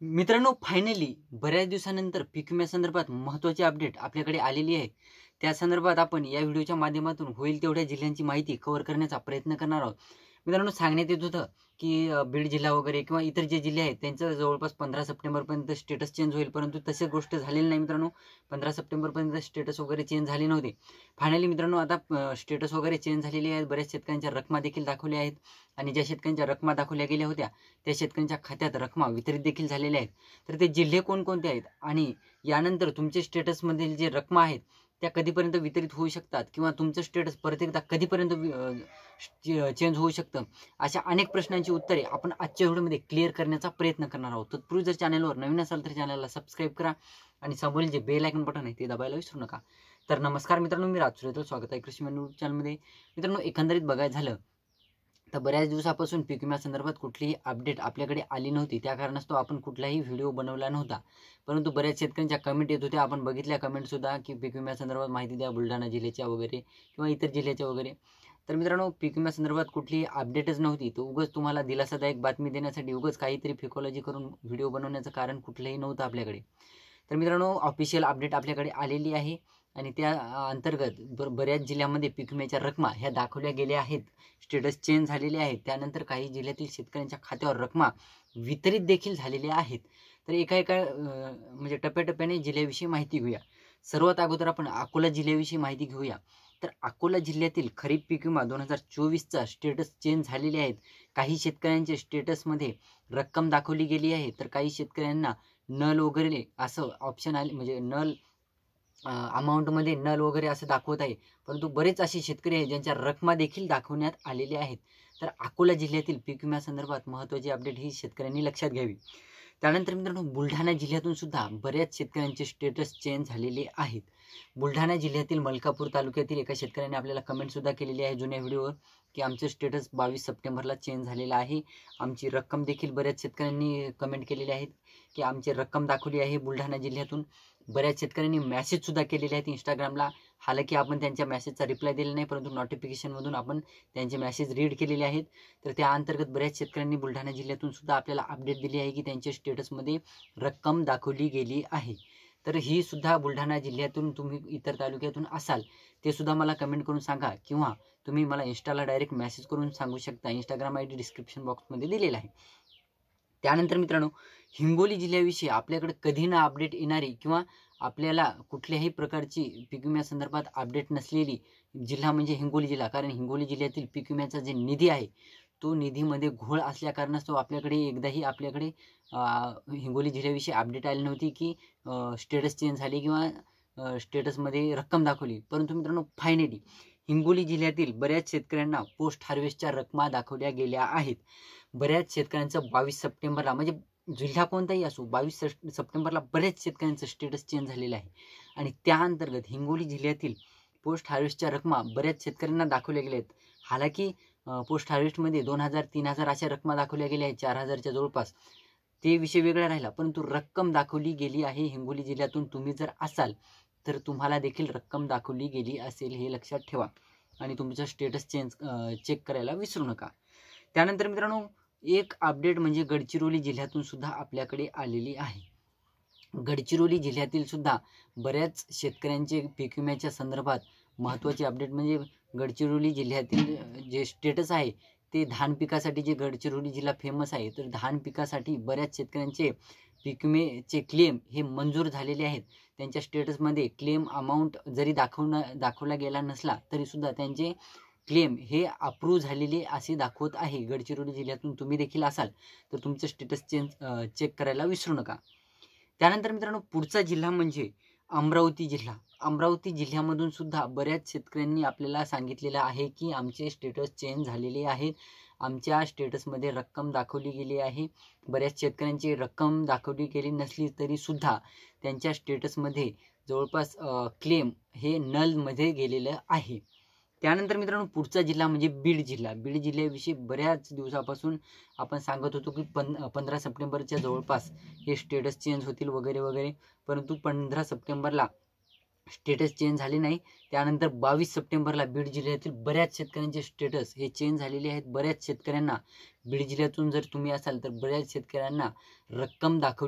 मित्रांनो, फायनली बऱ्याच दिवसानंतर पीक विम्यासंदर्भात महत्त्वाची अपडेट आपल्याकडे आलेली आहे. त्या संदर्भात आपण या व्हिडिओच्या माध्यमातून होईल तेवढ्या जिल्ह्यांची माहिती कव्हर करण्याचा प्रयत्न करणार आहोत. मित्रांनो, सांगण्यात येत होतं की बीड जिल्हा वगैरे किंवा इतर जे जिल्हे आहेत त्यांचं जवळपास 15 सप्टेंबरपर्यंत स्टेटस चेंज होईल, परंतु तशी गोष्ट झालेली नाही. मित्रांनो, 15 सप्टेंबरपर्यंत स्टेटस वगैरे चेंज झाले नव्हते. फायनली मित्रांनो, आता स्टेटस वगैरे चेंज झालेली आहेत. बऱ्याच शेतकऱ्यांच्या रकमा देखील दाखवल्या आहेत आणि ज्या शेतकऱ्यांच्या रकमा दाखवल्या गेल्या होत्या त्या शेतकऱ्यांच्या खात्यात रकमा वितरित देखील झालेल्या आहेत. तर ते जिल्हे कोणकोणते आहेत आणि यानंतर तुमचे स्टेटसमधील जे रकमा आहेत त्या कधीपर्यंत वितरित होऊ शकतात किंवा तुमचं स्टेटस परत एकदा कधीपर्यंत चेंज होऊ शकतं, अशा अनेक प्रश्नांची उत्तरे आपण आजच्या व्हिडिओमध्ये क्लिअर करण्याचा प्रयत्न करणार आहोत. तत्पूर्वी जर चॅनलवर नवीन असाल तर चॅनलला सबस्क्राईब करा आणि समोरील जे बेल आयकॉन बटन आहे ते दाबायला विसरू नका. तर नमस्कार मित्रांनो, मी राज सुरेतर, स्वागत आहे कृषी यूट्यूब चॅनलमध्ये. मित्रांनो, एकंदरीत बघायचं झालं तर बऱ्याच दिवसापासून पीक विम्यासंदर्भात कुठलीही अपडेट आपल्याकडे आली नव्हती. त्या कारणास्तव आपण कुठलाही व्हिडिओ बनवला नव्हता. परंतु बऱ्याच शेतकऱ्यांच्या कमेंट येत होत्या, आपण बघितल्या कमेंटसुद्धा की पीक विम्यासंदर्भात माहिती द्या, बुलढाणा जिल्ह्याच्या वगैरे किंवा इतर जिल्ह्याच्या वगैरे. तर मित्रांनो, पीक विम्यासंदर्भात कुठलीही अपडेटच नव्हती. तर उगाच तुम्हाला दिलासादायक बातमी देण्यासाठी उगाच काहीतरी फिकॉलॉजी करून व्हिडिओ बनवण्याचं कारण कुठलंही नव्हतं आपल्याकडे. तर मित्रांनो, ऑफिशियल अपडेट आपल्याकडे आलेली आहे आणि त्या अंतर्गत बऱ्याच जिल्ह्यांमध्ये पीक विम्याच्या रकमा ह्या दाखवल्या गेल्या आहेत, स्टेटस चेंज झालेले आहेत. त्यानंतर काही जिल्ह्यातील शेतकऱ्यांच्या खात्यावर रकमा वितरित देखील झालेल्या आहेत. तर एका म्हणजे टप्प्याटप्प्याने जिल्ह्याविषयी माहिती घेऊया. सर्वात अगोदर आपण अकोला जिल्ह्याविषयी माहिती घेऊया. तर अकोला जिल्ह्यातील खरीप पीक विमा 2024चा स्टेटस चेंज झालेले आहेत. काही शेतकऱ्यांचे स्टेटसमध्ये रक्कम दाखवली गेली आहे, तर काही शेतकऱ्यांना नल वगैरे असं ऑप्शन आले, म्हणजे नल अमाऊंटमध्ये नल वगैरे असं दाखवत आहे. परंतु बरेच असे शेतकरी आहेत ज्यांच्या रकमा देखील दाखवण्यात आलेल्या आहेत. तर अकोला जिल्ह्यातील पीक विम्यासंदर्भात महत्त्वाची अपडेट ही शेतकऱ्यांनी लक्षात घ्यावी. त्यानंतर मित्रांनो, बुलढाणा जिल्ह्यातून सुद्धा बऱ्याच शेतकऱ्यांचे स्टेटस चेंज झालेले आहेत. बुलढाणा जिल्ह्यातील मलकापूर तालुक्यातील एका शेतकऱ्याने आपल्याला कमेंटसुद्धा केलेली आहे जुन्या व्हिडिओवर की आमचं स्टेटस 22 सप्टेंबरला चेंज झालेलं आहे. आमची रक्कम देखील बऱ्याच शेतकऱ्यांनी कमेंट केलेली आहेत की आमची रक्कम दाखवली आहे बुलढाणा जिल्ह्यातून. बऱ्याच शेतकऱ्यांनी मेसेजसुद्धा केलेले आहेत इंस्टाग्रामला. हालाकी आपण त्यांच्या मेसेजचा रिप्लाय दिला नाही, परंतु नोटिफिकेशनमधून आपण त्यांचे मेसेज रीड केलेले आहेत. तर त्या अंतर्गत बऱ्याच शेतकऱ्यांनी बुलढाणा जिल्ह्यातून सुद्धा आपल्याला अपडेट दिली आहे की त्यांच्या स्टेटसमध्ये रक्कम दाखवली गेली आहे. तर ही सुद्धा बुलढाणा जिल्ह्यातून तुम्ही इतर तालुक्यातून असाल ते सुद्धा मला कमेंट करून सांगा किंवा तुम्ही मला इंस्टाला डायरेक्ट मेसेज करून सांगू शकता. इंस्टाग्राम ID डिस्क्रिप्शन बॉक्समध्ये दिलेला आहे. त्यानंतर मित्रांनो, हिंगोली जिल्ह्याविषयी आपल्याकडे कधी ना अपडेट येणारी किंवा आपल्याला कुठल्याही प्रकारची पीक विम्यासंदर्भात अपडेट नसलेली जिल्हा म्हणजे हिंगोली जिल्हा. कारण हिंगोली जिल्ह्यातील पीक विम्याचा जे निधी आहे तो निधीमध्ये घोळ असल्या कारणास्तव आपल्याकडे एकदाही हिंगोली जिल्ह्याविषयी अपडेट आली नव्हती की स्टेटस चेंज झाली किंवा स्टेटसमध्ये रक्कम दाखवली. परंतु मित्रांनो, फायनली हिंगोली जिल्ह्यातील बऱ्याच शेतकऱ्यांना पोस्ट हार्वेस्टच्या रकमा दाखवल्या गेल्या आहेत. बऱ्याच शेतकऱ्यांचं 22 सप्टेंबरला, म्हणजे जिल्हा कोणताही असो, 22 सप्टेंबरला बऱ्याच शेतकऱ्यांचं स्टेटस चेंज झालेलं आहे. आणि त्या अंतर्गत हिंगोली जिल्ह्यातील पोस्ट हार्वेस्टच्या रकमा बऱ्याच शेतकऱ्यांना दाखवल्या गेल्या आहेत. हालाकी पोस्ट हार्वेस्टमध्ये 2000-3000 अशा रकमा दाखवल्या गेल्या आहेत, 4000च्या जवळपास. ते विषय वेगळा राहिला, परंतु रक्कम दाखवली गेली आहे हिंगोली जिल्ह्यातून. तुम्ही जर असाल तर तुम्हाला देखील रक्कम दाखवली गेली असेल हे लक्षात ठेवा आणि तुमचं स्टेटस चेक करायला विसरू नका. त्यानंतर मित्रांनो, एक अपडेट म्हणजे गडचिरोली जिल्ह्यातून सुद्धा आपल्याकडे आलेली आहे. गडचिरोली जिल्ह्यातील सुद्धा बऱ्याच शेतकऱ्यांचे पीक विम्याच्या संदर्भात महत्त्वाचे अपडेट म्हणजे गडचिरोली जिल्ह्यातील जे स्टेटस आहे ते धान पिकासाठी, जे गडचिरोली जिल्हा फेमस आहे, तर धान पिकासाठी बऱ्याच शेतकऱ्यांचे पीक विमेचे क्लेम हे मंजूर झालेले आहेत. त्यांच्या स्टेटसमध्ये क्लेम अमाऊंट जरी दाखवला गेला नसला तरीसुद्धा त्यांचे क्लेम हे अप्रूव्ह झालेले असे दाखवत आहे. गडचिरोली जिल्ह्यातून तुम्ही देखील असाल तर तुमचं स्टेटस चेक करायला विसरू नका. त्यानंतर मित्रांनो, पुढचा जिल्हा म्हणजे अमरावती जिल्हा. अमरावती जिल्ह्यामधून सुद्धा बऱ्याच शेतकऱ्यांनी आपल्याला सांगितलेलं आहे की आमचे स्टेटस चेंज झालेले आहेत, आमच्या स्टेटसमध्ये रक्कम दाखवली गेली आहे. बऱ्याच शेतकऱ्यांची रक्कम दाखवली गेली नसली तरीसुद्धा त्यांच्या स्टेटसमध्ये जवळपास क्लेम हे नलमध्ये गेलेलं आहे. त्यानंतर मित्रांनो, पुढचा जिल्हा म्हणजे बीड जिल्हा. बीड जिल्ह्याविषयी बऱ्याच दिवसापासून आपण सांगत होतो की 15 सप्टेंबरच्या जवळपास हे स्टेटस चेंज होतील वगैरे वगैरे, परंतु 15 सप्टेंबरला स्टेटस चेंज झाले नाही. त्यानंतर 22 सप्टेंबरला बीड जिल्ह्यातील बऱ्याच शेतकऱ्यांचे स्टेटस हे चेंज झालेले आहेत. बऱ्याच शेतकऱ्यांना बीड जिल्ह्यातून जर तुम्ही असाल तर बऱ्याच शेतकऱ्यांना रक्कम दाखवली